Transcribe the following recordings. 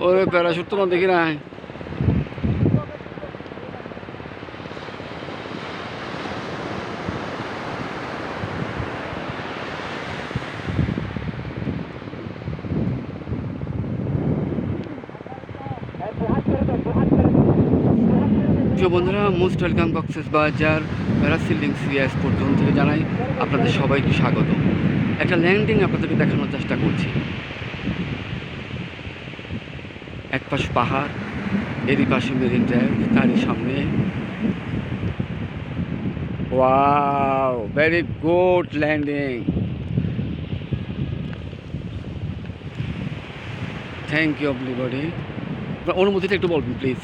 ওরে প্যারাশুট তো দেখি না। বন্ধুরা, most welcome Cox's Bazar parasailing sea sport zone থেকে জানাই আপনাদের সবাইকে স্বাগত। একটা ল্যান্ডিং আপনাদেরকে দেখানোর চেষ্টা করছি। এক পাশ পাহাড়, এরই পাশে মেরিন ড্রাইভ, তারই সামনে wow, very good landing. Thank you everybody. অনুমতিটা একটু বলবেন প্লিজ।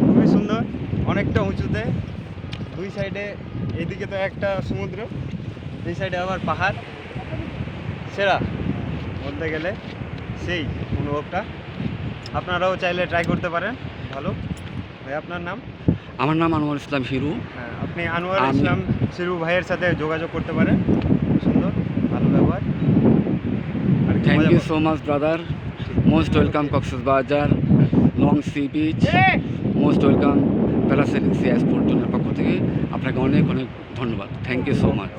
খুবই সুন্দর, অনেকটা উঁচুতে, দুই সাইডে, এইদিকে তো একটা সমুদ্র, এই সাইডে আবার পাহাড়। সেরা বলতে গেলে সেই অনুভবটা আপনারাও চাইলে ট্রাই করতে পারেন। ভালো ভাই, আপনার নাম? আমার নাম আনোয়ার ইসলাম হিরু। হ্যাঁ, আপনি আনোয়ার ইসলাম হিরু ভাইয়ের সাথে যোগাযোগ করতে পারেন। সুন্দর, ভালো ব্যবহার। Thank you so much brother. Most welcome Cox's Bazar long sea beach, most welcome parasailing sea sport জোনের পক্ষ থেকে আপনাকে অনেক অনেক ধন্যবাদ। Thank you so much.